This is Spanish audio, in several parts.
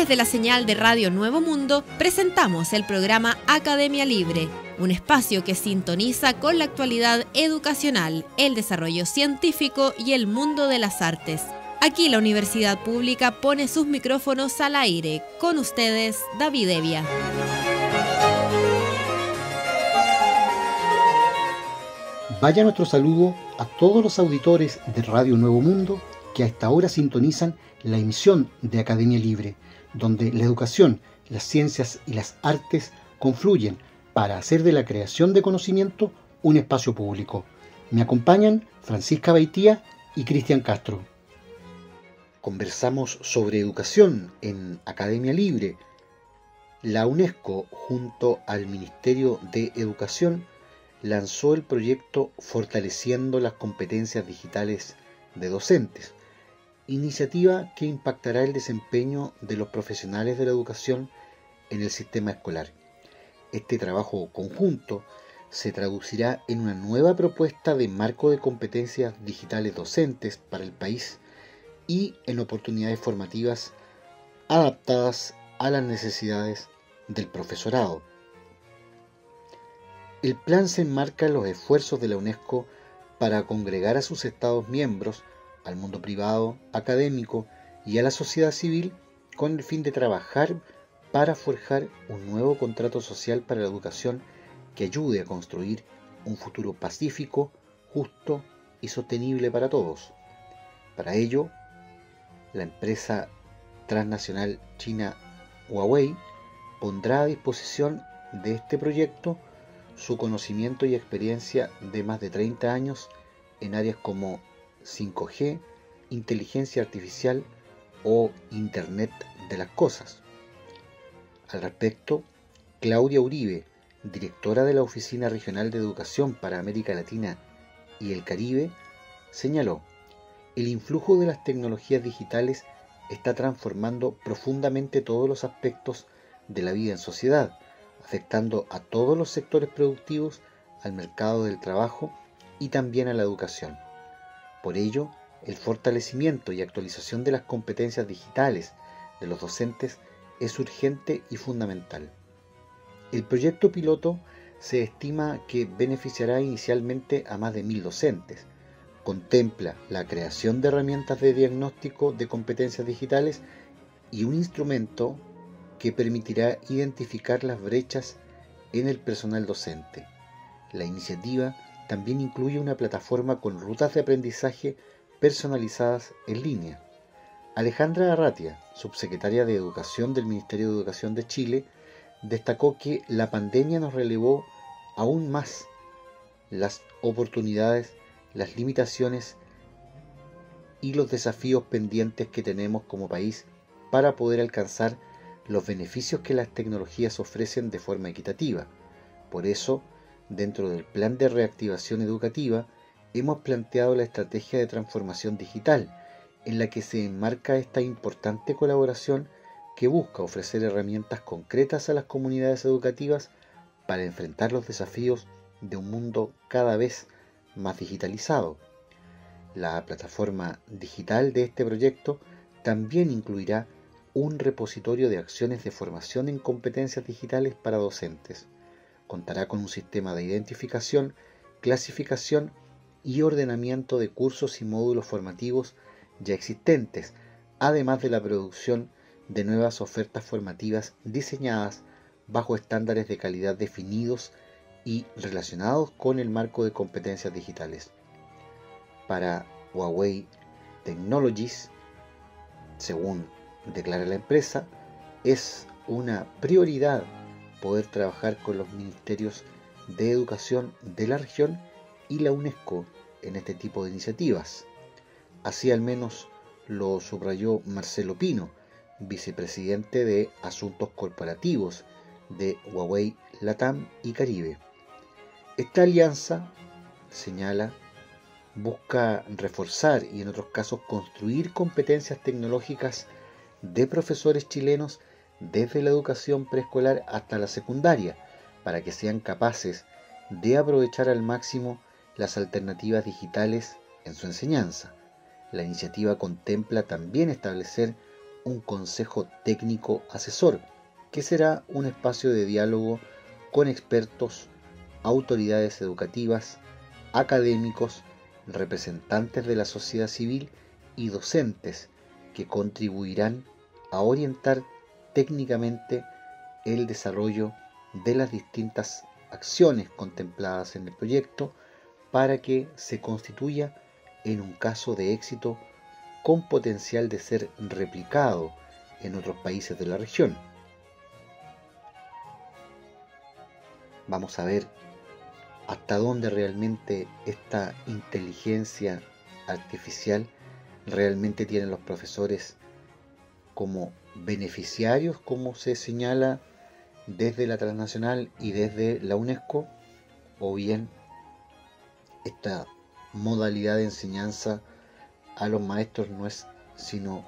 Desde la señal de Radio Nuevo Mundo presentamos el programa Academia Libre, un espacio que sintoniza con la actualidad educacional, el desarrollo científico y el mundo de las artes. Aquí la Universidad Pública pone sus micrófonos al aire. Con ustedes, David Evia. Vaya nuestro saludo a todos los auditores de Radio Nuevo Mundo que a esta hora sintonizan la emisión de Academia Libre, donde la educación, las ciencias y las artes confluyen para hacer de la creación de conocimiento un espacio público. Me acompañan Francisca Baitía y Cristian Castro. Conversamos sobre educación en Academia Libre. La UNESCO, junto al Ministerio de Educación, lanzó el proyecto Fortaleciendo las competencias digitales de docentes, iniciativa que impactará el desempeño de los profesionales de la educación en el sistema escolar. Este trabajo conjunto se traducirá en una nueva propuesta de marco de competencias digitales docentes para el país y en oportunidades formativas adaptadas a las necesidades del profesorado. El plan se enmarca en los esfuerzos de la UNESCO para congregar a sus Estados miembros, al mundo privado, académico y a la sociedad civil con el fin de trabajar para forjar un nuevo contrato social para la educación que ayude a construir un futuro pacífico, justo y sostenible para todos. Para ello, la empresa transnacional china Huawei pondrá a disposición de este proyecto su conocimiento y experiencia de más de 30 años en áreas como 5G, inteligencia artificial o Internet de las cosas. Al respecto, Claudia Uribe, directora de la Oficina Regional de Educación para América Latina y el Caribe, señaló: el influjo de las tecnologías digitales está transformando profundamente todos los aspectos de la vida en sociedad, afectando a todos los sectores productivos, al mercado del trabajo y también a la educación. Por ello, el fortalecimiento y actualización de las competencias digitales de los docentes es urgente y fundamental. El proyecto piloto se estima que beneficiará inicialmente a más de 1.000 docentes. Contempla la creación de herramientas de diagnóstico de competencias digitales y un instrumento que permitirá identificar las brechas en el personal docente. La iniciativa también incluye una plataforma con rutas de aprendizaje personalizadas en línea. Alejandra Arratia, subsecretaria de Educación del Ministerio de Educación de Chile, destacó que la pandemia nos relevó aún más las oportunidades, las limitaciones y los desafíos pendientes que tenemos como país para poder alcanzar los beneficios que las tecnologías ofrecen de forma equitativa. Por eso, dentro del plan de reactivación educativa, hemos planteado la estrategia de transformación digital, en la que se enmarca esta importante colaboración que busca ofrecer herramientas concretas a las comunidades educativas para enfrentar los desafíos de un mundo cada vez más digitalizado. La plataforma digital de este proyecto también incluirá un repositorio de acciones de formación en competencias digitales para docentes. Contará con un sistema de identificación, clasificación y ordenamiento de cursos y módulos formativos ya existentes, además de la producción de nuevas ofertas formativas diseñadas bajo estándares de calidad definidos y relacionados con el marco de competencias digitales. Para Huawei Technologies, según declara la empresa, es una prioridad poder trabajar con los ministerios de educación de la región y la UNESCO en este tipo de iniciativas. Así al menos lo subrayó Marcelo Pino, vicepresidente de Asuntos Corporativos de Huawei Latam y Caribe. Esta alianza, señala, busca reforzar y en otros casos construir competencias tecnológicas de profesores chilenos desde la educación preescolar hasta la secundaria, para que sean capaces de aprovechar al máximo las alternativas digitales en su enseñanza. La iniciativa contempla también establecer un consejo técnico asesor, que será un espacio de diálogo con expertos, autoridades educativas, académicos, representantes de la sociedad civil y docentes que contribuirán a orientar técnicamente el desarrollo de las distintas acciones contempladas en el proyecto para que se constituya en un caso de éxito con potencial de ser replicado en otros países de la región. Vamos a ver hasta dónde realmente esta inteligencia artificial realmente tienen los profesores como beneficiarios, como se señala desde la transnacional y desde la UNESCO, o bien esta modalidad de enseñanza a los maestros no es sino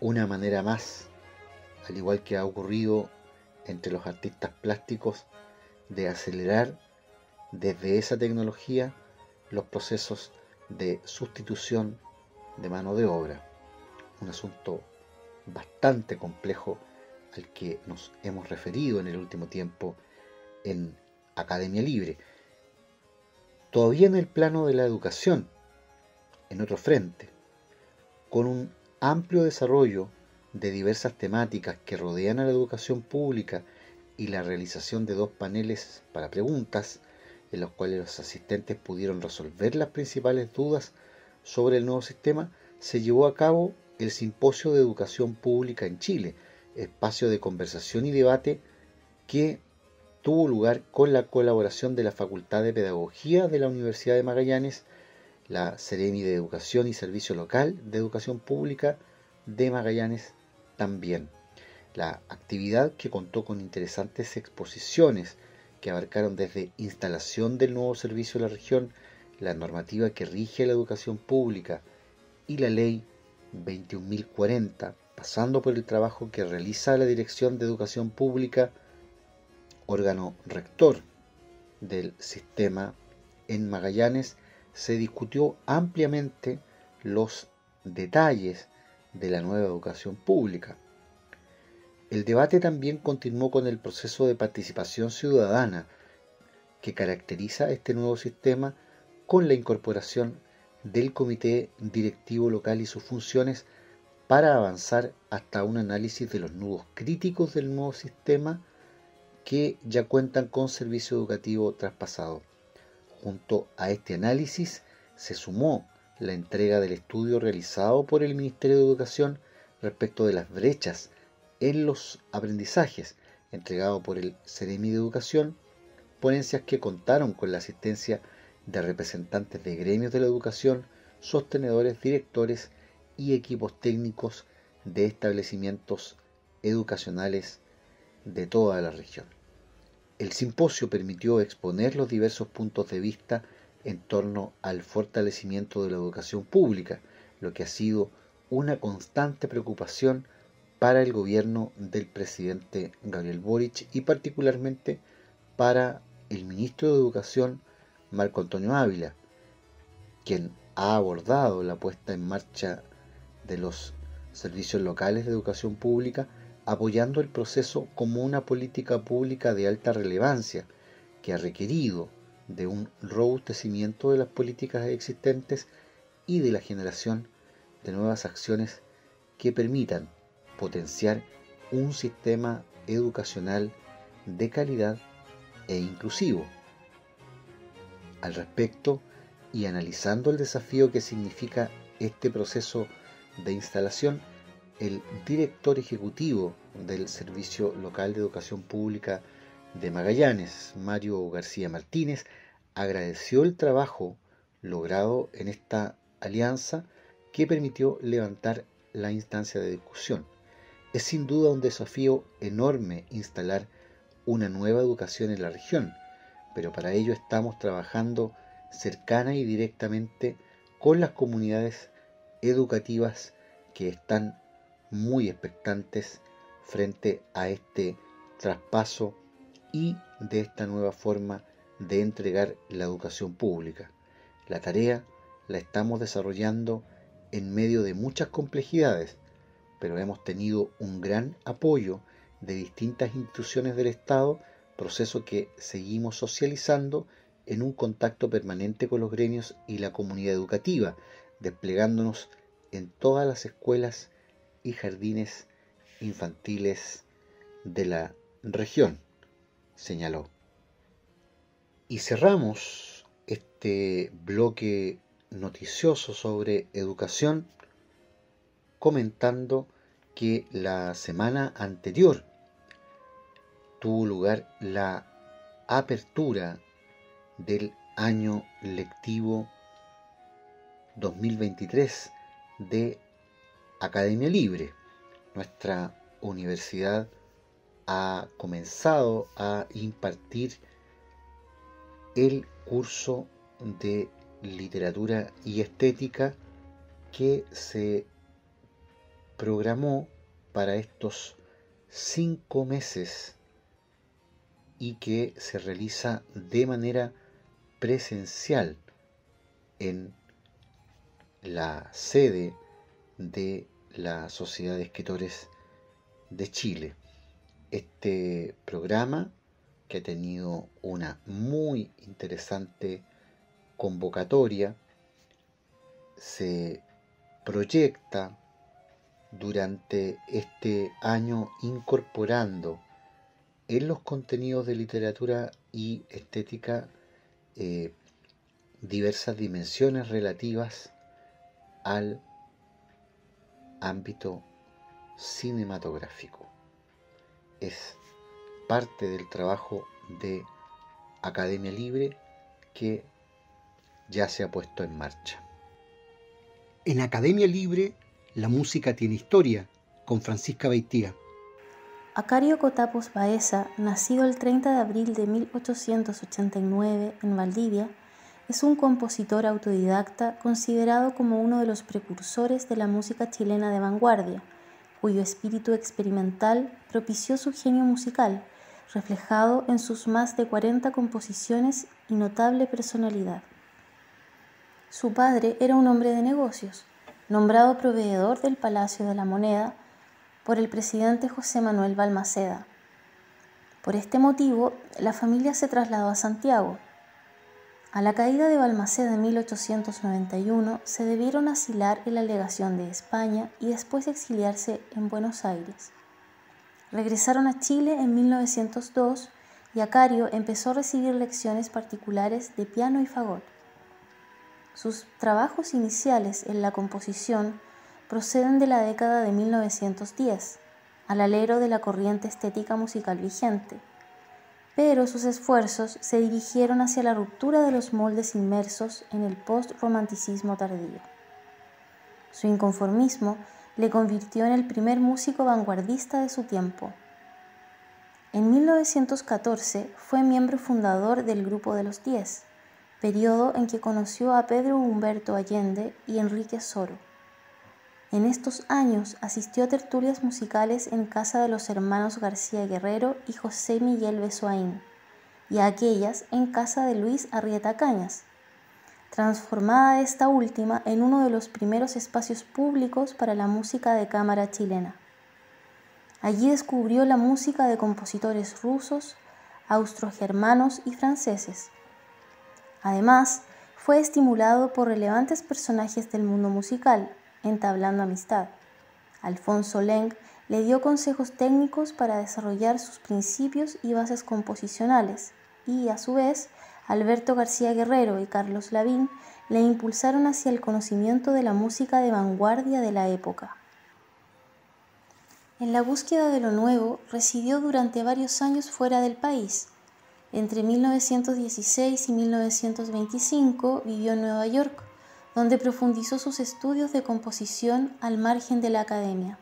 una manera más, al igual que ha ocurrido entre los artistas plásticos, de acelerar desde esa tecnología los procesos de sustitución de mano de obra. Un asunto bastante complejo al que nos hemos referido en el último tiempo en Academia Libre. Todavía en el plano de la educación, en otro frente, con un amplio desarrollo de diversas temáticas que rodean a la educación pública y la realización de 2 paneles para preguntas, en los cuales los asistentes pudieron resolver las principales dudas sobre el nuevo sistema, se llevó a cabo el Simposio de Educación Pública en Chile, espacio de conversación y debate que tuvo lugar con la colaboración de la Facultad de Pedagogía de la Universidad de Magallanes, la Seremi de Educación y Servicio Local de Educación Pública de Magallanes también. La actividad, que contó con interesantes exposiciones que abarcaron desde instalación del nuevo servicio de la región, la normativa que rige la educación pública y la ley 21.040, pasando por el trabajo que realiza la Dirección de Educación Pública, órgano rector del sistema en Magallanes, se discutió ampliamente los detalles de la nueva educación pública. El debate también continuó con el proceso de participación ciudadana que caracteriza este nuevo sistema, con la incorporación del comité directivo local y sus funciones para avanzar hasta un análisis de los nudos críticos del nuevo sistema que ya cuentan con servicio educativo traspasado. Junto a este análisis se sumó la entrega del estudio realizado por el Ministerio de Educación respecto de las brechas en los aprendizajes, entregado por el Seremi de Educación, ponencias que contaron con la asistencia de representantes de gremios de la educación, sostenedores, directores y equipos técnicos de establecimientos educacionales de toda la región. El simposio permitió exponer los diversos puntos de vista en torno al fortalecimiento de la educación pública, lo que ha sido una constante preocupación para el gobierno del presidente Gabriel Boric y particularmente para el ministro de Educación, Marco Antonio Ávila, quien ha abordado la puesta en marcha de los servicios locales de educación pública, apoyando el proceso como una política pública de alta relevancia que ha requerido de un robustecimiento de las políticas existentes y de la generación de nuevas acciones que permitan potenciar un sistema educacional de calidad e inclusivo. Al respecto, y analizando el desafío que significa este proceso de instalación, el director ejecutivo del Servicio Local de Educación Pública de Magallanes, Mario García Martínez, agradeció el trabajo logrado en esta alianza que permitió levantar la instancia de discusión. Es sin duda un desafío enorme instalar una nueva educación en la región, pero para ello estamos trabajando cercana y directamente con las comunidades educativas que están muy expectantes frente a este traspaso y de esta nueva forma de entregar la educación pública. La tarea la estamos desarrollando en medio de muchas complejidades, pero hemos tenido un gran apoyo de distintas instituciones del Estado, proceso que seguimos socializando en un contacto permanente con los gremios y la comunidad educativa, desplegándonos en todas las escuelas y jardines infantiles de la región, señaló. Y cerramos este bloque noticioso sobre educación comentando que la semana anterior tuvo lugar la apertura del año lectivo 2023 de Academia Libre. Nuestra universidad ha comenzado a impartir el curso de literatura y estética que se programó para estos 5 meses y que se realiza de manera presencial en la sede de la Sociedad de Escritores de Chile. Este programa, que ha tenido una muy interesante convocatoria, se proyecta durante este año incorporando en los contenidos de literatura y estética diversas dimensiones relativas al ámbito cinematográfico. Es parte del trabajo de Academia Libre que ya se ha puesto en marcha. En Academia Libre, la música tiene historia, con Francisca Beitía. Acario Cotapos Baeza, nacido el 30 de abril de 1889 en Valdivia, es un compositor autodidacta considerado como uno de los precursores de la música chilena de vanguardia, cuyo espíritu experimental propició su genio musical, reflejado en sus más de 40 composiciones y notable personalidad. Su padre era un hombre de negocios, nombrado proveedor del Palacio de la Moneda por el presidente José Manuel Balmaceda. Por este motivo, la familia se trasladó a Santiago. A la caída de Balmaceda en 1891, se debieron asilar en la legación de España y después exiliarse en Buenos Aires. Regresaron a Chile en 1902 y Acario empezó a recibir lecciones particulares de piano y fagot. Sus trabajos iniciales en la composición proceden de la década de 1910, al alero de la corriente estética musical vigente, pero sus esfuerzos se dirigieron hacia la ruptura de los moldes inmersos en el post-romanticismo tardío. Su inconformismo le convirtió en el primer músico vanguardista de su tiempo. En 1914 fue miembro fundador del Grupo de los 10, periodo en que conoció a Pedro Humberto Allende y Enrique Soro. En estos años asistió a tertulias musicales en casa de los hermanos García Guerrero y José Miguel Besoaín, y a aquellas en casa de Luis Arrieta Cañas, transformada esta última en uno de los primeros espacios públicos para la música de cámara chilena. Allí descubrió la música de compositores rusos, austrogermanos y franceses. Además, fue estimulado por relevantes personajes del mundo musical, entablando amistad. Alfonso Lenk le dio consejos técnicos para desarrollar sus principios y bases composicionales, y a su vez, Alberto García Guerrero y Carlos Lavín le impulsaron hacia el conocimiento de la música de vanguardia de la época. En la búsqueda de lo nuevo, residió durante varios años fuera del país. Entre 1916 y 1925 vivió en Nueva York, donde profundizó sus estudios de composición al margen de la academia.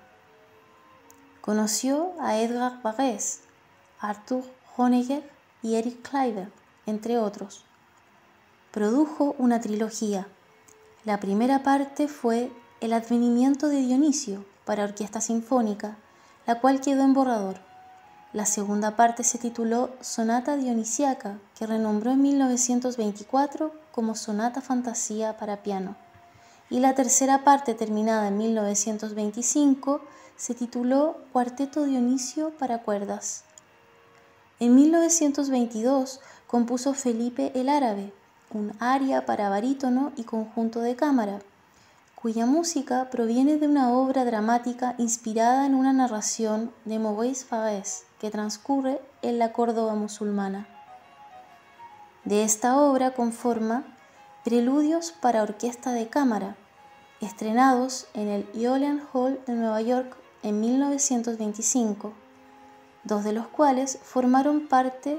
Conoció a Edgar Varèse, Arthur Honegger y Eric Kleiber, entre otros. Produjo una trilogía. La primera parte fue El advenimiento de Dionisio para orquesta sinfónica, la cual quedó en borrador. La segunda parte se tituló Sonata Dionisiaca, que renombró en 1924 como Sonata Fantasía para piano, y la tercera parte, terminada en 1925, se tituló Cuarteto Dionisio para cuerdas. En 1922 compuso Felipe el Árabe, un aria para barítono y conjunto de cámara, cuya música proviene de una obra dramática inspirada en una narración de Maurice Farès que transcurre en la Córdoba musulmana. De esta obra conforma Preludios para orquesta de cámara, estrenados en el Eolian Hall de Nueva York en 1925, dos de los cuales formaron parte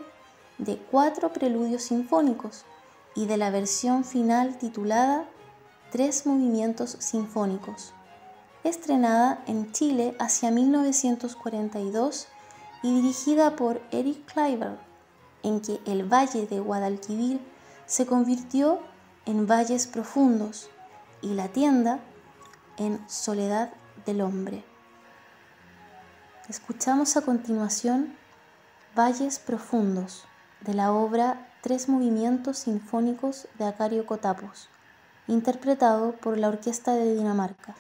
de 4 preludios sinfónicos y de la versión final titulada 3 movimientos sinfónicos, estrenada en Chile hacia 1942 y dirigida por Eric Kleiber, en que el Valle de Guadalquivir se convirtió en Valles Profundos y la tienda en Soledad del Hombre. Escuchamos a continuación Valles Profundos, de la obra 3 movimientos sinfónicos de Acario Cotapos, interpretado por la Orquesta de Dinamarca.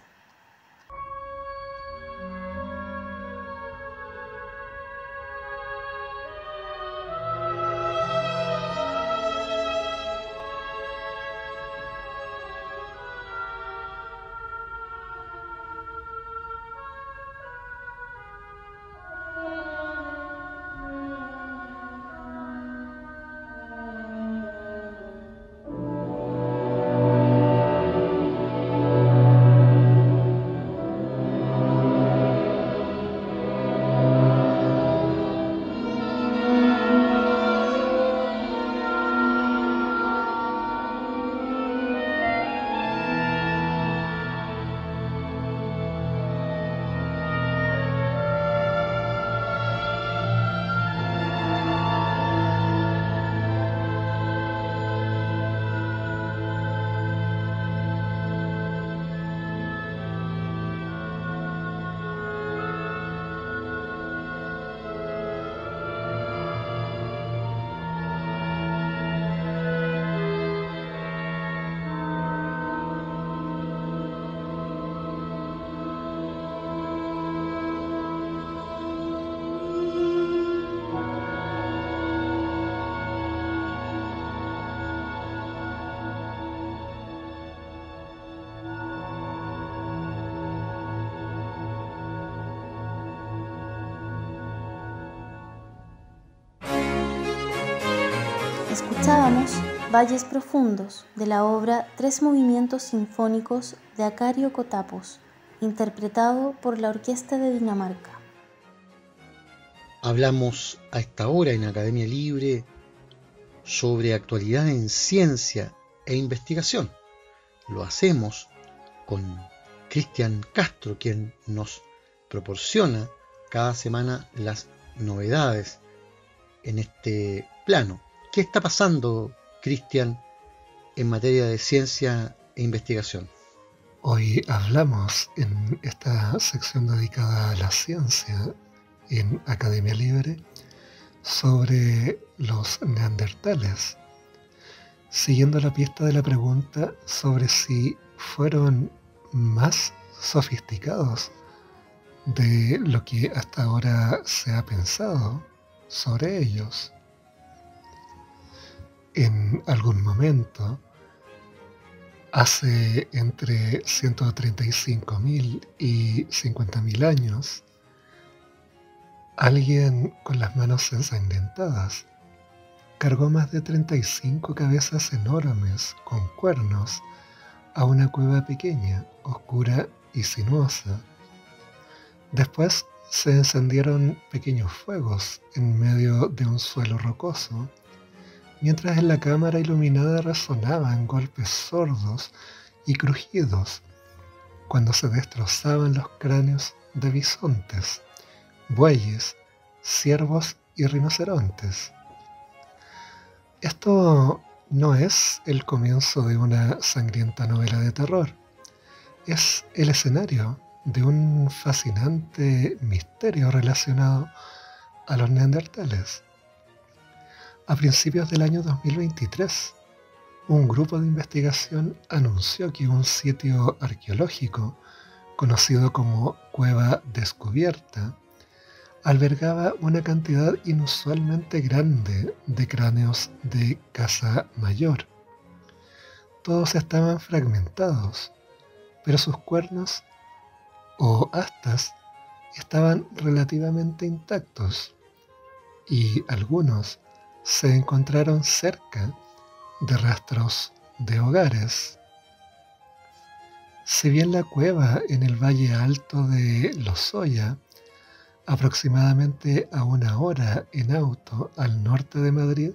Escuchábamos Valles Profundos, de la obra 3 movimientos sinfónicos de Acario Cotapos, interpretado por la Orquesta de Dinamarca. Hablamos a esta hora en Academia Libre sobre actualidad en ciencia e investigación. Lo hacemos con Cristian Castro, quien nos proporciona cada semana las novedades en este plano. ¿Qué está pasando, Cristian, en materia de ciencia e investigación? Hoy hablamos en esta sección dedicada a la ciencia en Academia Libre sobre los neandertales, siguiendo la pista de la pregunta sobre si fueron más sofisticados de lo que hasta ahora se ha pensado sobre ellos. En algún momento, hace entre 135.000 y 50.000 años, alguien con las manos ensangrentadas cargó más de 35 cabezas enormes con cuernos a una cueva pequeña, oscura y sinuosa. Después se encendieron pequeños fuegos en medio de un suelo rocoso, mientras en la cámara iluminada resonaban golpes sordos y crujidos cuando se destrozaban los cráneos de bisontes, bueyes, ciervos y rinocerontes. Esto no es el comienzo de una sangrienta novela de terror, es el escenario de un fascinante misterio relacionado a los neandertales. A principios del año 2023, un grupo de investigación anunció que un sitio arqueológico, conocido como Cueva Descubierta, albergaba una cantidad inusualmente grande de cráneos de caza mayor. Todos estaban fragmentados, pero sus cuernos o astas estaban relativamente intactos y algunos se encontraron cerca de rastros de hogares. Si bien la cueva en el valle alto de Lozoya, aproximadamente a 1 hora en auto al norte de Madrid,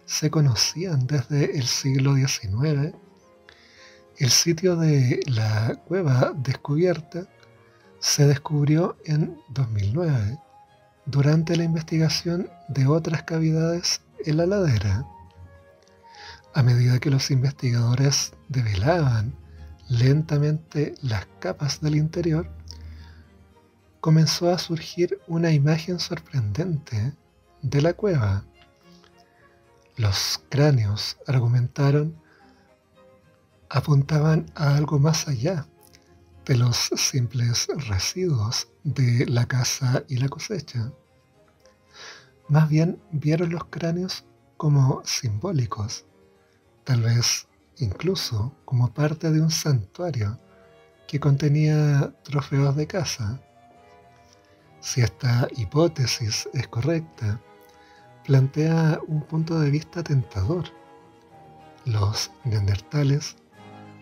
se conocían desde el siglo XIX, el sitio de la Cueva Descubierta se descubrió en 2009 durante la investigación de otras cavidades en la ladera. A medida que los investigadores develaban lentamente las capas del interior, comenzó a surgir una imagen sorprendente de la cueva. Los cráneos, argumentaron, apuntaban a algo más allá de los simples residuos de la caza y la cosecha. Más bien vieron los cráneos como simbólicos, tal vez incluso como parte de un santuario que contenía trofeos de caza. Si esta hipótesis es correcta, plantea un punto de vista tentador. Los neandertales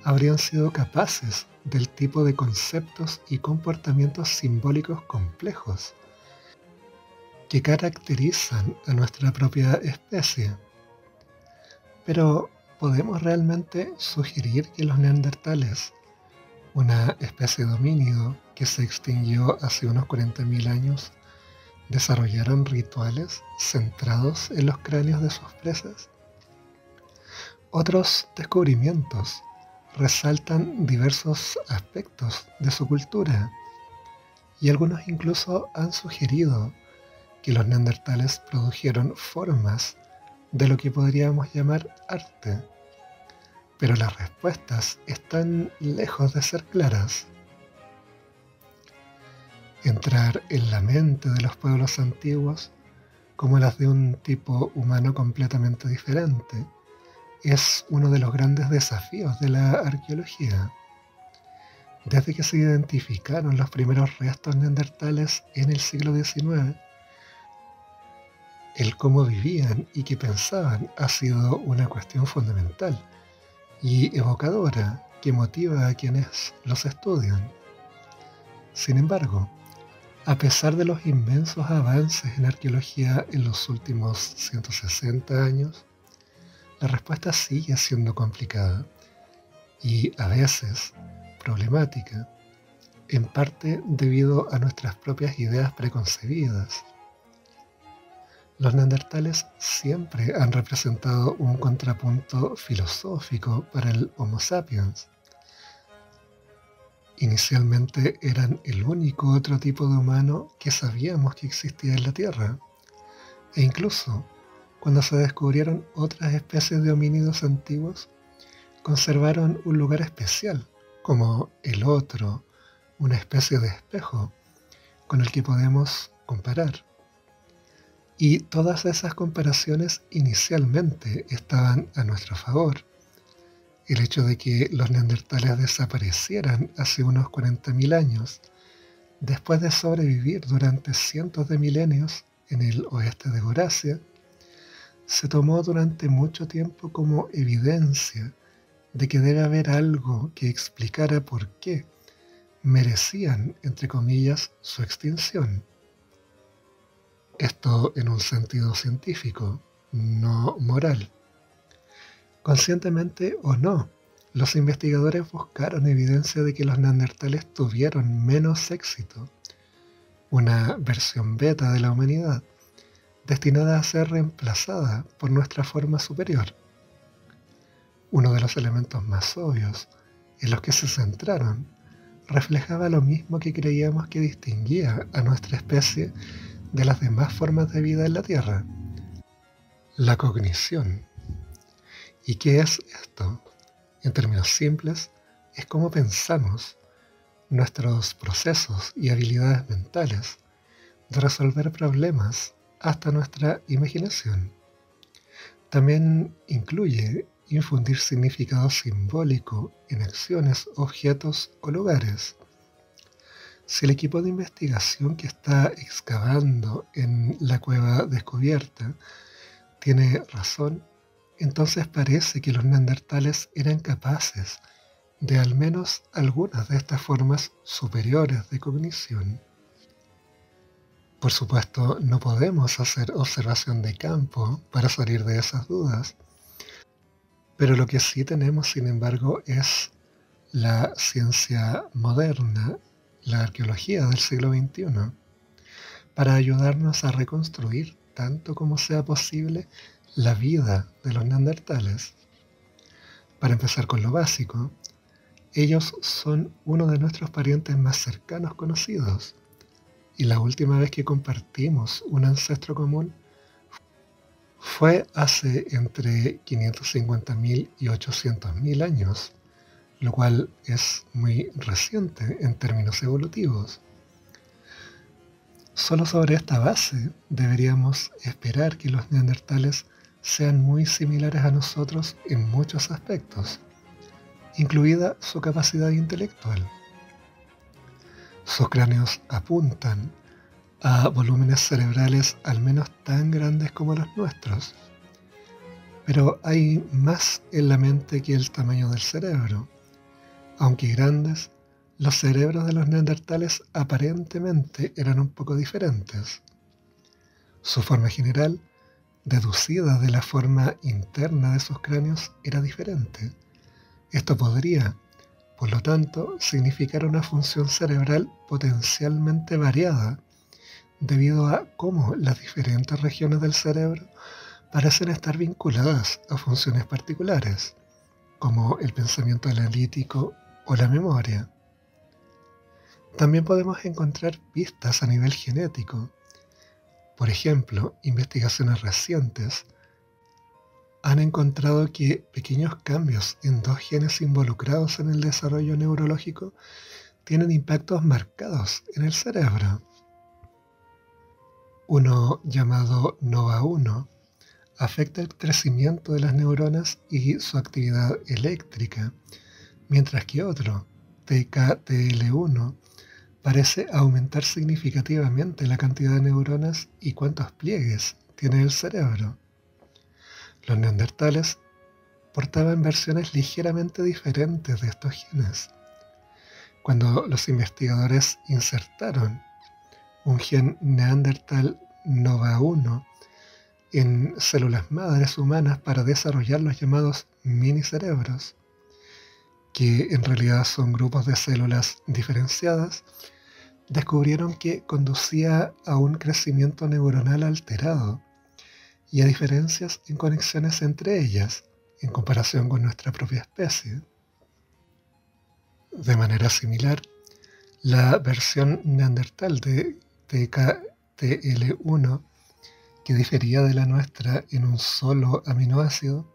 habrían sido capaces del tipo de conceptos y comportamientos simbólicos complejos que caracterizan a nuestra propia especie. Pero, ¿podemos realmente sugerir que los neandertales, una especie de homínido que se extinguió hace unos 40.000 años, desarrollaron rituales centrados en los cráneos de sus presas? Otros descubrimientos resaltan diversos aspectos de su cultura, y algunos incluso han sugerido que los neandertales produjeron formas de lo que podríamos llamar arte, pero las respuestas están lejos de ser claras. Entrar en la mente de los pueblos antiguos como las de un tipo humano completamente diferente es uno de los grandes desafíos de la arqueología. Desde que se identificaron los primeros restos neandertales en el siglo XIX, el cómo vivían y qué pensaban ha sido una cuestión fundamental y evocadora que motiva a quienes los estudian. Sin embargo, a pesar de los inmensos avances en arqueología en los últimos 160 años, la respuesta sigue siendo complicada y a veces problemática, en parte debido a nuestras propias ideas preconcebidas. Los neandertales siempre han representado un contrapunto filosófico para el Homo sapiens. Inicialmente eran el único otro tipo de humano que sabíamos que existía en la Tierra, e incluso cuando se descubrieron otras especies de homínidos antiguos, conservaron un lugar especial, como el otro, una especie de espejo con el que podemos comparar. Y todas esas comparaciones inicialmente estaban a nuestro favor. El hecho de que los neandertales desaparecieran hace unos 40.000 años, después de sobrevivir durante cientos de milenios en el oeste de Eurasia, se tomó durante mucho tiempo como evidencia de que debe haber algo que explicara por qué merecían, entre comillas, su extinción. Esto en un sentido científico, no moral. Conscientemente o no, los investigadores buscaron evidencia de que los neandertales tuvieron menos éxito, una versión beta de la humanidad, destinada a ser reemplazada por nuestra forma superior. Uno de los elementos más obvios en los que se centraron reflejaba lo mismo que creíamos que distinguía a nuestra especie de las demás formas de vida en la Tierra: la cognición. ¿Y qué es esto? En términos simples, es cómo pensamos, nuestros procesos y habilidades mentales de resolver problemas hasta nuestra imaginación. También incluye infundir significado simbólico en acciones, objetos o lugares. Si el equipo de investigación que está excavando en la cueva descubierta tiene razón, entonces parece que los neandertales eran capaces de al menos algunas de estas formas superiores de cognición. Por supuesto, no podemos hacer observación de campo para salir de esas dudas, pero lo que sí tenemos, sin embargo, es la ciencia moderna, la arqueología del siglo XXI, para ayudarnos a reconstruir, tanto como sea posible, la vida de los neandertales. Para empezar con lo básico, ellos son uno de nuestros parientes más cercanos conocidos, y la última vez que compartimos un ancestro común fue hace entre 550.000 y 800.000 años, lo cual es muy reciente en términos evolutivos. Solo sobre esta base deberíamos esperar que los neandertales sean muy similares a nosotros en muchos aspectos, incluida su capacidad intelectual. Sus cráneos apuntan a volúmenes cerebrales al menos tan grandes como los nuestros, pero hay más en la mente que el tamaño del cerebro. Aunque grandes, los cerebros de los neandertales aparentemente eran un poco diferentes. Su forma general, deducida de la forma interna de sus cráneos, era diferente. Esto podría, por lo tanto, significar una función cerebral potencialmente variada, debido a cómo las diferentes regiones del cerebro parecen estar vinculadas a funciones particulares, como el pensamiento analítico o la memoria. También podemos encontrar pistas a nivel genético. Por ejemplo, investigaciones recientes han encontrado que pequeños cambios en dos genes involucrados en el desarrollo neurológico tienen impactos marcados en el cerebro. Uno llamado NOVA1 afecta el crecimiento de las neuronas y su actividad eléctrica, mientras que otro, TKTL1, parece aumentar significativamente la cantidad de neuronas y cuántos pliegues tiene el cerebro. Los neandertales portaban versiones ligeramente diferentes de estos genes. Cuando los investigadores insertaron un gen Neandertal NOVA1 en células madres humanas para desarrollar los llamados minicerebros, que en realidad son grupos de células diferenciadas, descubrieron que conducía a un crecimiento neuronal alterado y a diferencias en conexiones entre ellas en comparación con nuestra propia especie. De manera similar, la versión neandertal de TKTL1, que difería de la nuestra en un solo aminoácido,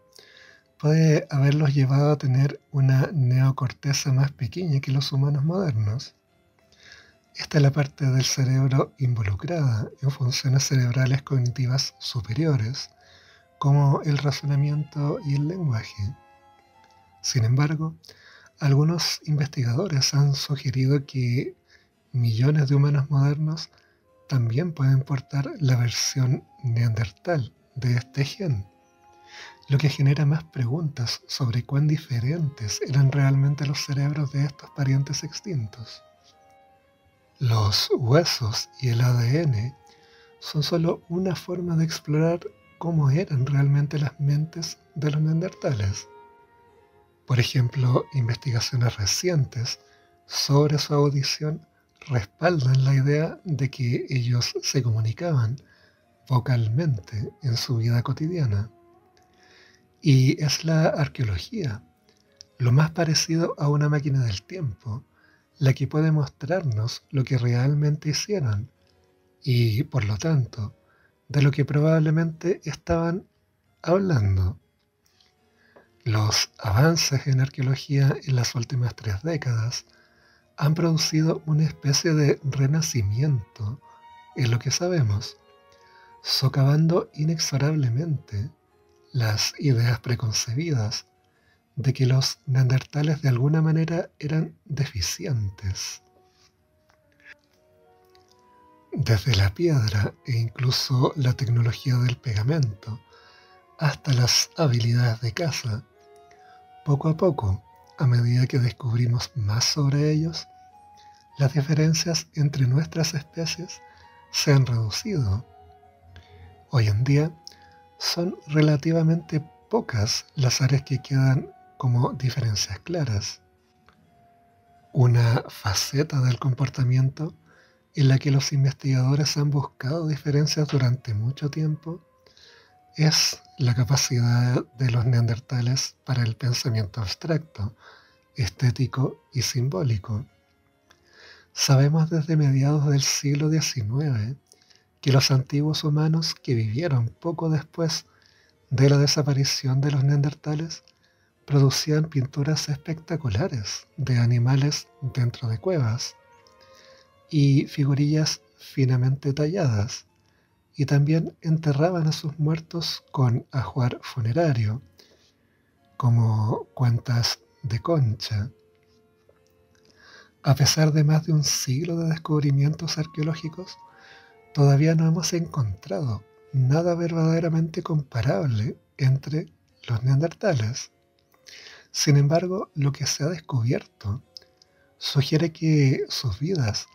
puede haberlos llevado a tener una neocorteza más pequeña que los humanos modernos. Esta es la parte del cerebro involucrada en funciones cerebrales cognitivas superiores, como el razonamiento y el lenguaje. Sin embargo, algunos investigadores han sugerido que millones de humanos modernos también pueden portar la versión neandertal de este gen, lo que genera más preguntas sobre cuán diferentes eran realmente los cerebros de estos parientes extintos. Los huesos y el ADN son solo una forma de explorar cómo eran realmente las mentes de los neandertales. Por ejemplo, investigaciones recientes sobre su audición respaldan la idea de que ellos se comunicaban vocalmente en su vida cotidiana. Y es la arqueología, lo más parecido a una máquina del tiempo, la que puede mostrarnos lo que realmente hicieron y, por lo tanto, de lo que probablemente estaban hablando. Los avances en arqueología en las últimas 3 décadas han producido una especie de renacimiento en lo que sabemos, socavando inexorablemente las ideas preconcebidas de que los neandertales de alguna manera eran deficientes. Desde la piedra e incluso la tecnología del pegamento hasta las habilidades de caza, poco a poco, a medida que descubrimos más sobre ellos, las diferencias entre nuestras especies se han reducido. Hoy en día son relativamente pocas las áreas que quedan como diferencias claras. Una faceta del comportamiento en la que los investigadores han buscado diferencias durante mucho tiempo es la capacidad de los neandertales para el pensamiento abstracto, estético y simbólico. Sabemos desde mediados del siglo XIX que los antiguos humanos que vivieron poco después de la desaparición de los neandertales producían pinturas espectaculares de animales dentro de cuevas y figurillas finamente talladas, y también enterraban a sus muertos con ajuar funerario, como cuentas de concha. A pesar de más de un siglo de descubrimientos arqueológicos, todavía no hemos encontrado nada verdaderamente comparable entre los neandertales. Sin embargo, lo que se ha descubierto sugiere que sus vidas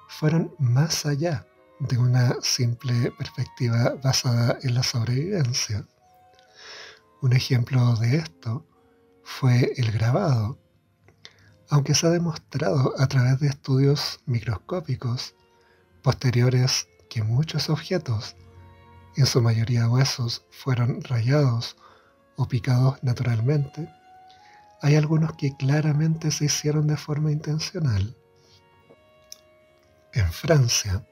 fueron más allá de una simple perspectiva basada en la sobrevivencia. Un ejemplo de esto fue el grabado. Aunque se ha demostrado a través de estudios microscópicos posteriores que muchos objetos, en su mayoría huesos, fueron rayados o picados naturalmente, hay algunos que claramente se hicieron de forma intencional. En Francia,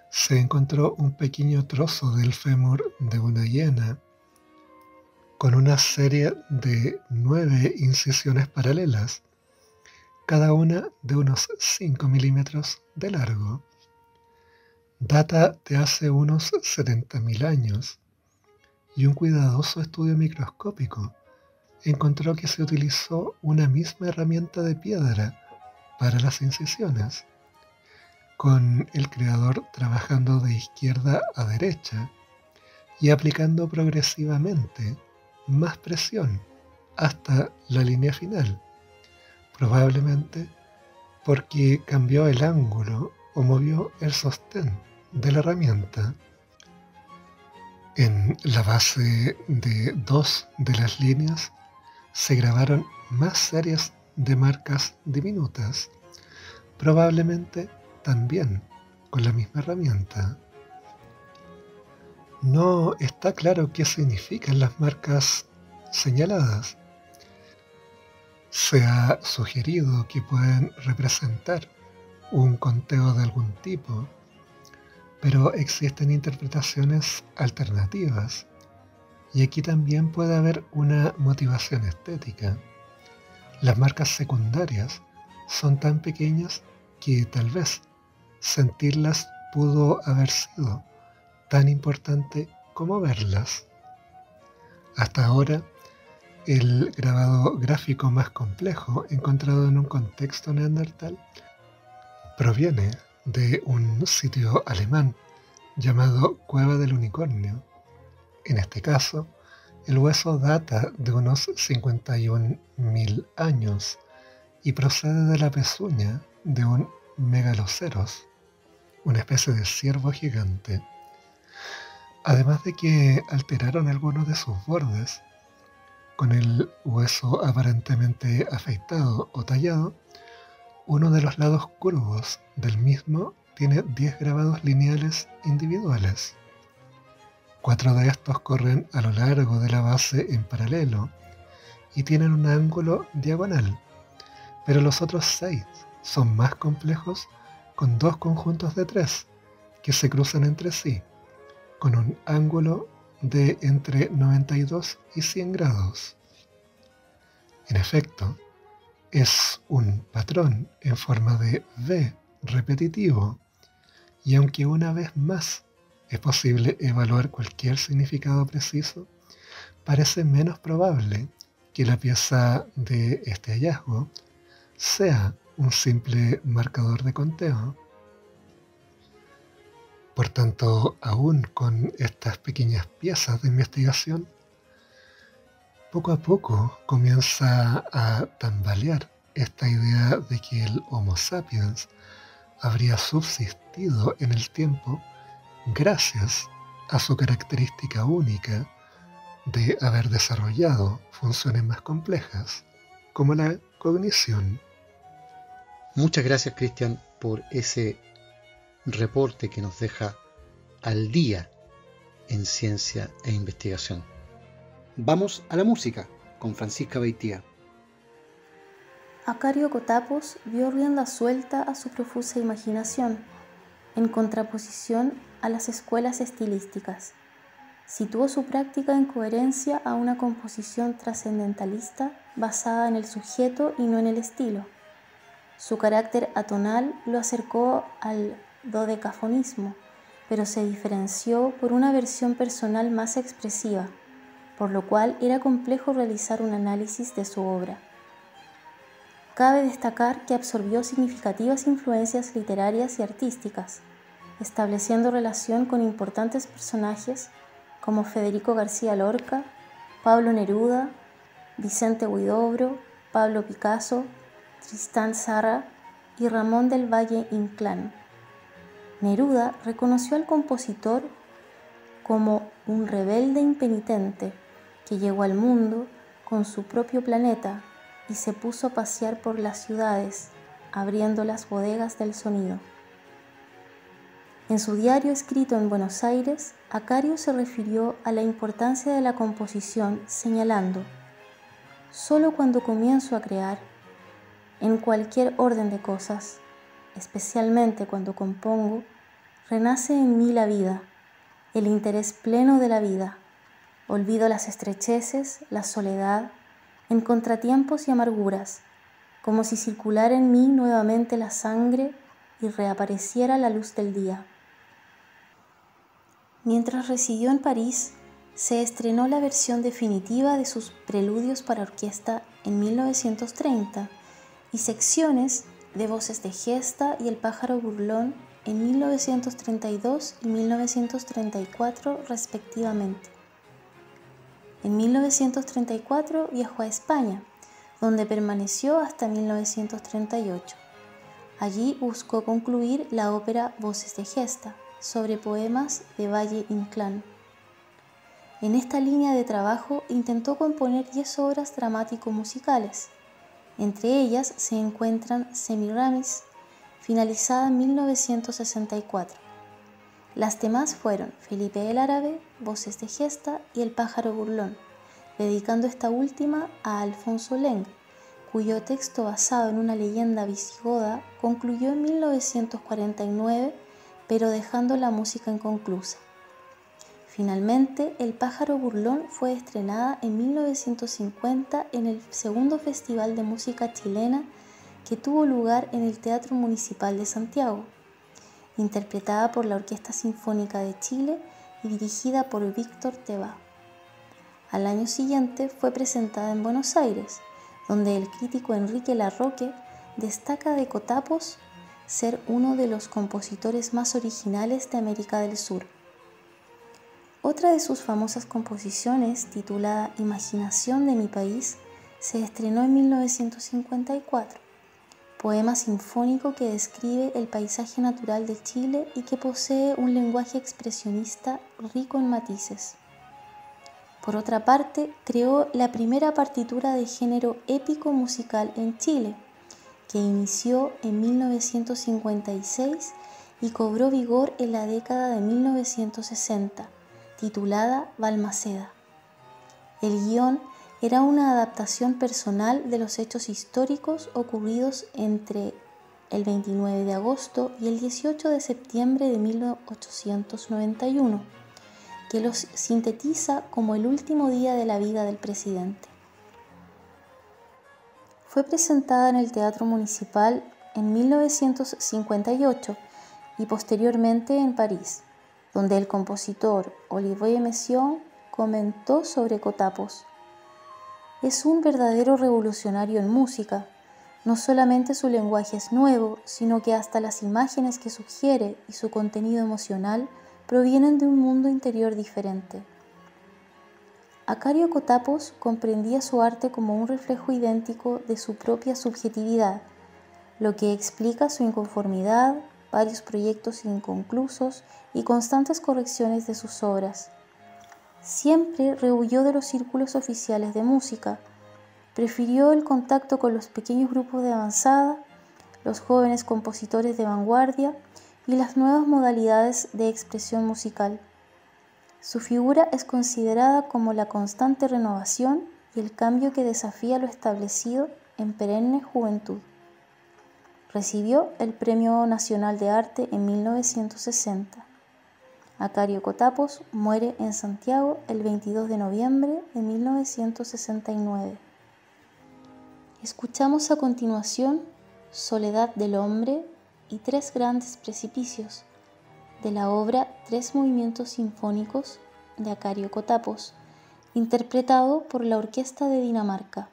se encontró un pequeño trozo del fémur de una hiena con una serie de 9 incisiones paralelas, cada una de unos 5 milímetros de largo. Data de hace unos 70.000 años, y un cuidadoso estudio microscópico encontró que se utilizó una misma herramienta de piedra para las incisiones, con el creador trabajando de izquierda a derecha y aplicando progresivamente más presión hasta la línea final, probablemente porque cambió el ángulo o movió el sostén de la herramienta. En la base de 2 de las líneas se grabaron más series de marcas diminutas, probablemente también con la misma herramienta. No está claro qué significan las marcas señaladas. Se ha sugerido que pueden representar un conteo de algún tipo, pero existen interpretaciones alternativas, y aquí también puede haber una motivación estética. Las marcas secundarias son tan pequeñas que tal vez sentirlas pudo haber sido tan importante como verlas. Hasta ahora, el grabado gráfico más complejo encontrado en un contexto neandertal proviene de un sitio alemán llamado Cueva del Unicornio. En este caso, el hueso data de unos 51.000 años y procede de la pezuña de un megaloceros, una especie de ciervo gigante. Además de que alteraron algunos de sus bordes, con el hueso aparentemente afeitado o tallado, uno de los lados curvos del mismo tiene 10 grabados lineales individuales. 4 de estos corren a lo largo de la base en paralelo y tienen un ángulo diagonal, pero los otros 6 son más complejos, con 2 conjuntos de 3 que se cruzan entre sí, con un ángulo de entre 92 y 100 grados. En efecto, es un patrón en forma de V repetitivo, y aunque una vez más es posible evaluar cualquier significado preciso, parece menos probable que la pieza de este hallazgo sea un simple marcador de conteo. Por tanto, aún con estas pequeñas piezas de investigación, poco a poco comienza a tambalear esta idea de que el Homo sapiens habría subsistido en el tiempo gracias a su característica única de haber desarrollado funciones más complejas, como la cognición. Muchas gracias, Cristian, por ese reporte que nos deja al día en ciencia e investigación. Vamos a la música con Francisca Beitía. Acario Kotapos dio rienda suelta a su profusa imaginación, en contraposición a las escuelas estilísticas. Situó su práctica en coherencia a una composición trascendentalista basada en el sujeto y no en el estilo. Su carácter atonal lo acercó al dodecafonismo, pero se diferenció por una versión personal más expresiva, por lo cual era complejo realizar un análisis de su obra. Cabe destacar que absorbió significativas influencias literarias y artísticas, estableciendo relación con importantes personajes como Federico García Lorca, Pablo Neruda, Vicente Huidobro, Pablo Picasso, Tristán Tzara y Ramón del Valle Inclán. Neruda reconoció al compositor como un rebelde impenitente que llegó al mundo con su propio planeta y se puso a pasear por las ciudades, abriendo las bodegas del sonido. En su diario escrito en Buenos Aires, Acario se refirió a la importancia de la composición, señalando: «Solo cuando comienzo a crear, en cualquier orden de cosas, especialmente cuando compongo, renace en mí la vida, el interés pleno de la vida. Olvido las estrecheces, la soledad, en contratiempos y amarguras, como si circulara en mí nuevamente la sangre y reapareciera la luz del día». Mientras residió en París, se estrenó la versión definitiva de sus Preludios para orquesta en 1930 y secciones de Voces de Gesta y El pájaro burlón en 1932 y 1934 respectivamente. En 1934 viajó a España, donde permaneció hasta 1938. Allí buscó concluir la ópera Voces de Gesta, sobre poemas de Valle Inclán. En esta línea de trabajo intentó componer 10 obras dramático-musicales. Entre ellas se encuentran Semiramis, finalizada en 1964. Las demás fueron Felipe el Árabe, Voces de Gesta y El pájaro burlón, dedicando esta última a Alfonso Leng, cuyo texto basado en una leyenda visigoda concluyó en 1949, pero dejando la música inconclusa. Finalmente, El pájaro burlón fue estrenada en 1950 en el segundo Festival de Música Chilena que tuvo lugar en el Teatro Municipal de Santiago, interpretada por la Orquesta Sinfónica de Chile y dirigida por Víctor Tebá. Al año siguiente fue presentada en Buenos Aires, donde el crítico Enrique Larroque destaca de Kotapos ser uno de los compositores más originales de América del Sur. Otra de sus famosas composiciones, titulada Imaginación de mi país, se estrenó en 1954, poema sinfónico que describe el paisaje natural de Chile y que posee un lenguaje expresionista rico en matices. Por otra parte, creó la primera partitura de género épico musical en Chile, que inició en 1956 y cobró vigor en la década de 1960, titulada Balmaceda. El guión era una adaptación personal de los hechos históricos ocurridos entre el 29 de agosto y el 18 de septiembre de 1891, que los sintetiza como el último día de la vida del presidente. Fue presentada en el Teatro Municipal en 1958 y posteriormente en París, donde el compositor Olivier Messiaen comentó sobre Kotapos. Es un verdadero revolucionario en música. No solamente su lenguaje es nuevo, sino que hasta las imágenes que sugiere y su contenido emocional provienen de un mundo interior diferente. Acario Kotapos comprendía su arte como un reflejo idéntico de su propia subjetividad, lo que explica su inconformidad, varios proyectos inconclusos y constantes correcciones de sus obras. Siempre rehuyó de los círculos oficiales de música, prefirió el contacto con los pequeños grupos de avanzada, los jóvenes compositores de vanguardia y las nuevas modalidades de expresión musical. Su figura es considerada como la constante renovación y el cambio que desafía lo establecido en perenne juventud. Recibió el Premio Nacional de Arte en 1960. Acario Kotapos muere en Santiago el 22 de noviembre de 1969. Escuchamos a continuación Soledad del Hombre y Tres Grandes Precipicios, de la obra Tres Movimientos Sinfónicos de Acario Kotapos, interpretado por la Orquesta de Dinamarca.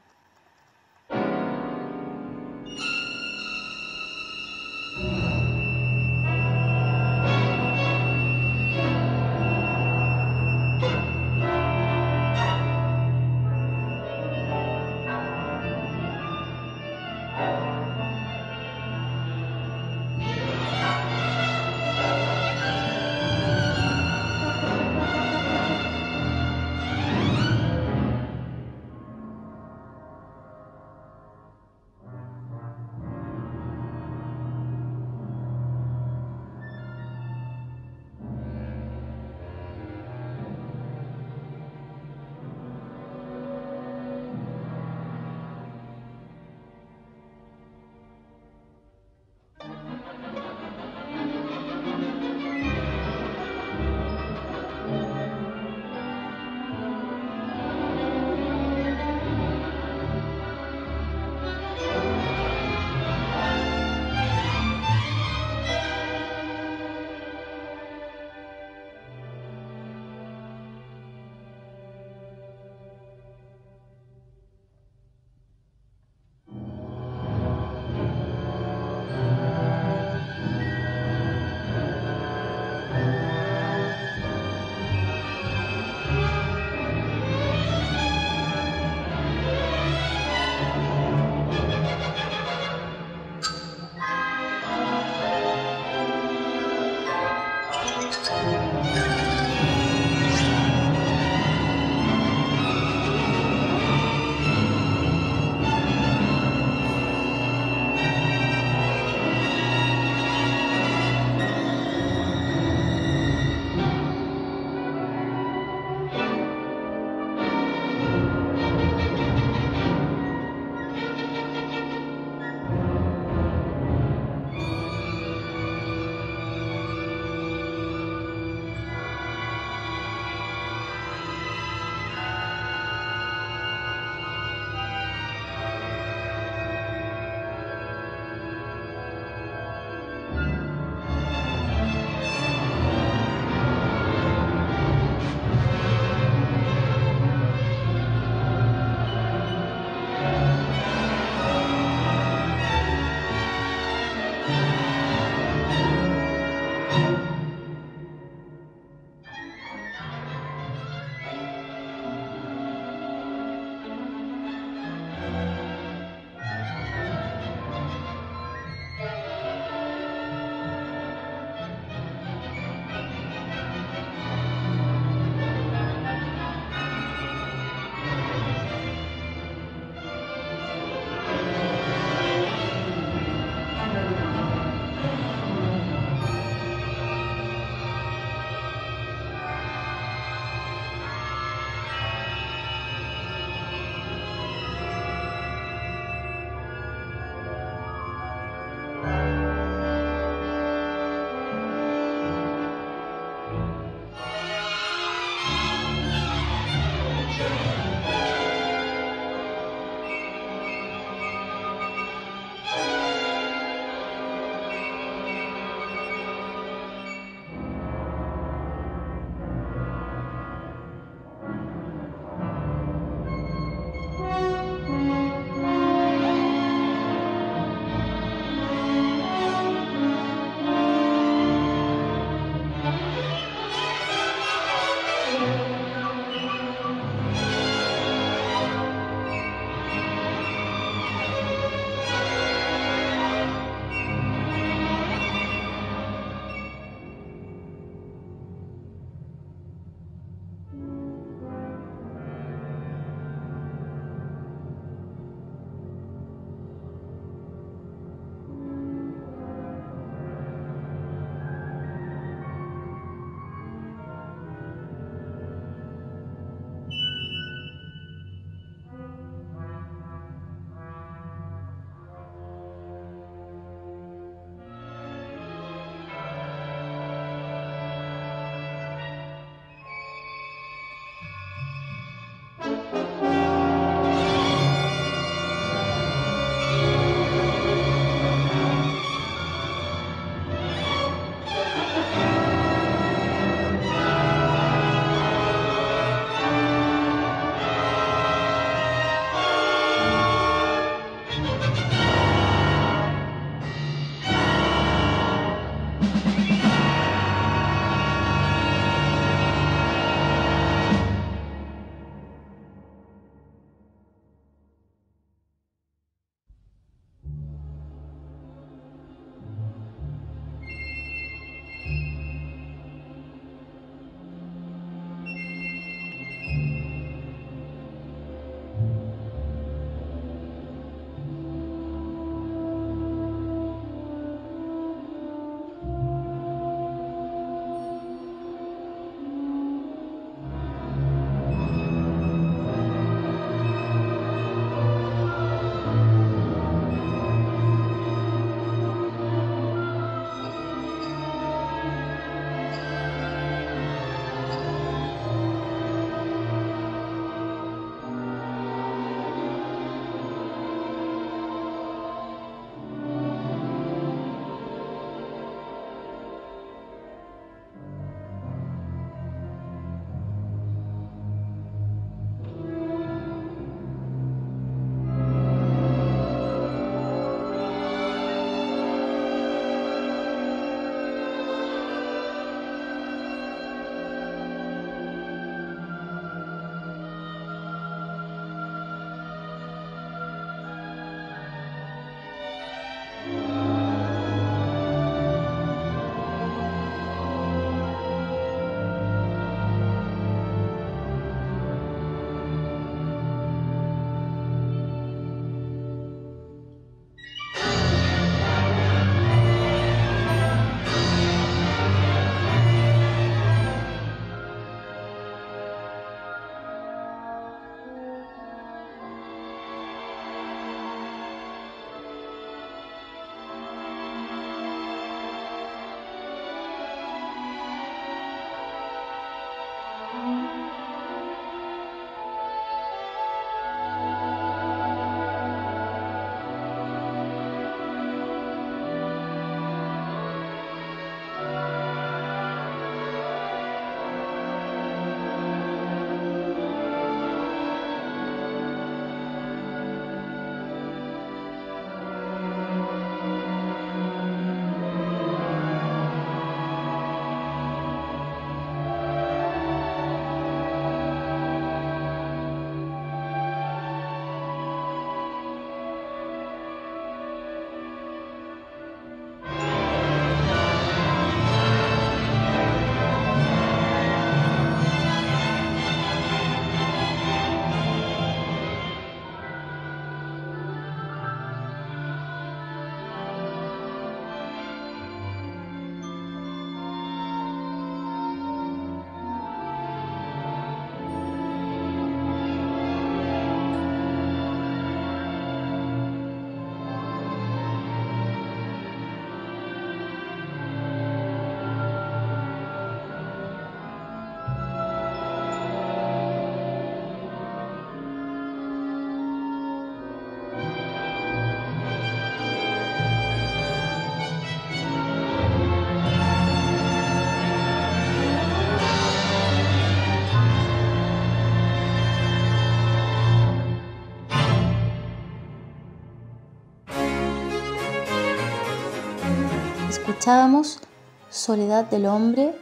Escuchábamos Soledad del Hombre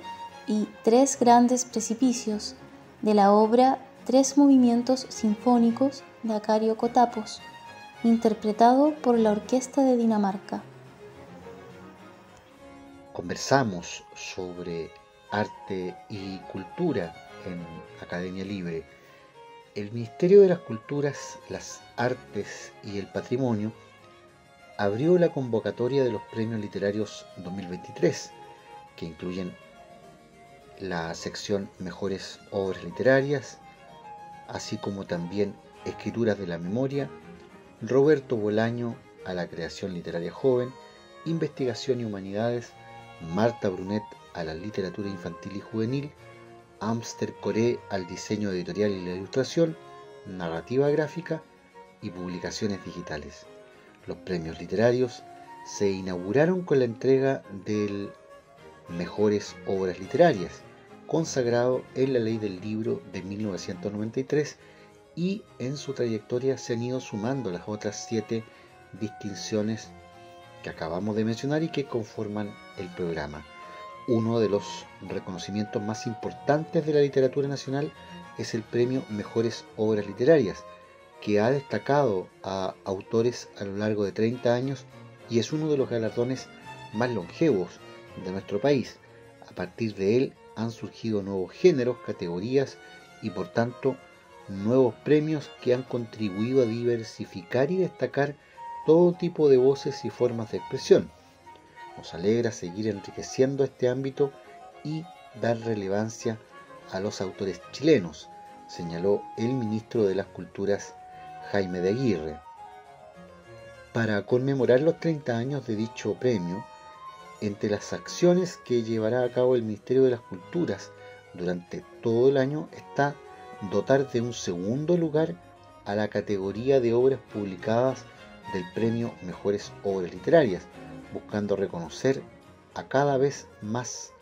y Tres Grandes Precipicios de la obra Tres Movimientos Sinfónicos de Acario Kotapos, interpretado por la Orquesta de Dinamarca. Conversamos sobre arte y cultura en Academia Libre. El Ministerio de las Culturas, las Artes y el Patrimonio abrió la convocatoria de los Premios Literarios 2023, que incluyen la sección Mejores Obras Literarias, así como también Escrituras de la Memoria, Roberto Bolaño a la Creación Literaria Joven, Investigación y Humanidades, Marta Brunet a la Literatura Infantil y Juvenil, Amster Coré al Diseño Editorial y la Ilustración, Narrativa Gráfica y Publicaciones Digitales. Los premios literarios se inauguraron con la entrega del Mejores Obras Literarias, consagrado en la Ley del Libro de 1993, y en su trayectoria se han ido sumando las otras 7 distinciones que acabamos de mencionar y que conforman el programa. Uno de los reconocimientos más importantes de la literatura nacional es el premio Mejores Obras Literarias, que ha destacado a autores a lo largo de 30 años y es uno de los galardones más longevos de nuestro país. A partir de él han surgido nuevos géneros, categorías y por tanto nuevos premios que han contribuido a diversificar y destacar todo tipo de voces y formas de expresión. Nos alegra seguir enriqueciendo este ámbito y dar relevancia a los autores chilenos, señaló el ministro de las Culturas, Jaime de Aguirre. Para conmemorar los 30 años de dicho premio, entre las acciones que llevará a cabo el Ministerio de las Culturas durante todo el año está dotar de un segundo lugar a la categoría de obras publicadas del premio Mejores Obras Literarias, buscando reconocer a cada vez más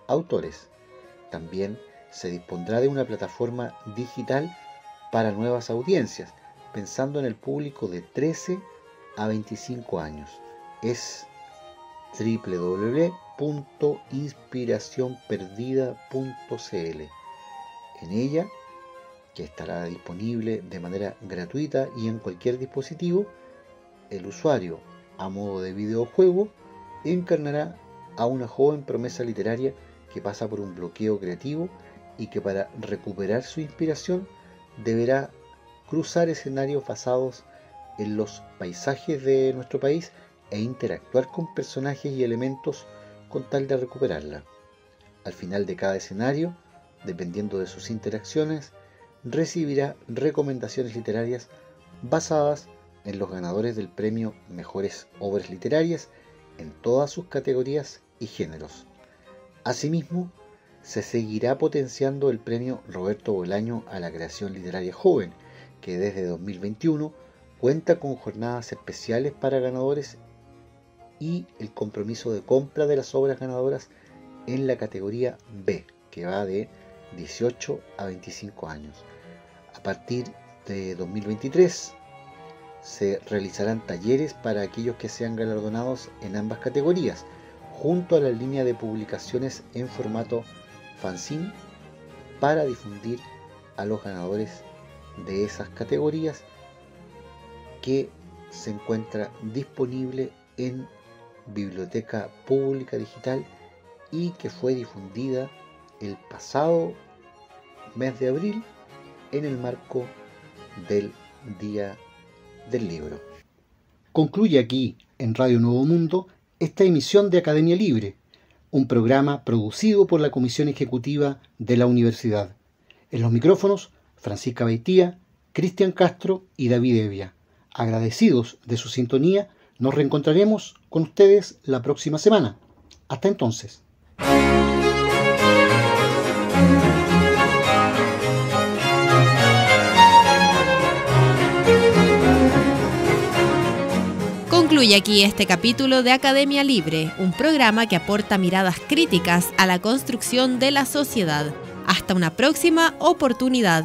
autores. También se dispondrá de una plataforma digital para nuevas audiencias, pensando en el público de 13 a 25 años. Es www.inspiracionperdida.cl. En ella, que estará disponible de manera gratuita y en cualquier dispositivo, el usuario, a modo de videojuego, encarnará a una joven promesa literaria que pasa por un bloqueo creativo y que para recuperar su inspiración deberá cruzar escenarios basados en los paisajes de nuestro país e interactuar con personajes y elementos con tal de recuperarla. Al final de cada escenario, dependiendo de sus interacciones, recibirá recomendaciones literarias basadas en los ganadores del premio Mejores Obras Literarias en todas sus categorías y géneros. Asimismo, se seguirá potenciando el premio Roberto Bolaño a la Creación Literaria Joven, que desde 2021 cuenta con jornadas especiales para ganadores y el compromiso de compra de las obras ganadoras en la categoría B, que va de 18 a 25 años. A partir de 2023 se realizarán talleres para aquellos que sean galardonados en ambas categorías, junto a la línea de publicaciones en formato fanzine para difundir a los ganadores de esas categorías, que se encuentra disponible en Biblioteca Pública Digital y que fue difundida el pasado mes de abril en el marco del Día del Libro. Concluye aquí en Radio Nuevo Mundo esta emisión de Academia Libre, un programa producido por la Comisión Ejecutiva de la Universidad. En los micrófonos, Francisca Baitía, Cristian Castro y David Evia. Agradecidos de su sintonía, nos reencontraremos con ustedes la próxima semana. Hasta entonces. Concluye aquí este capítulo de Academia Libre, un programa que aporta miradas críticas a la construcción de la sociedad. Hasta una próxima oportunidad.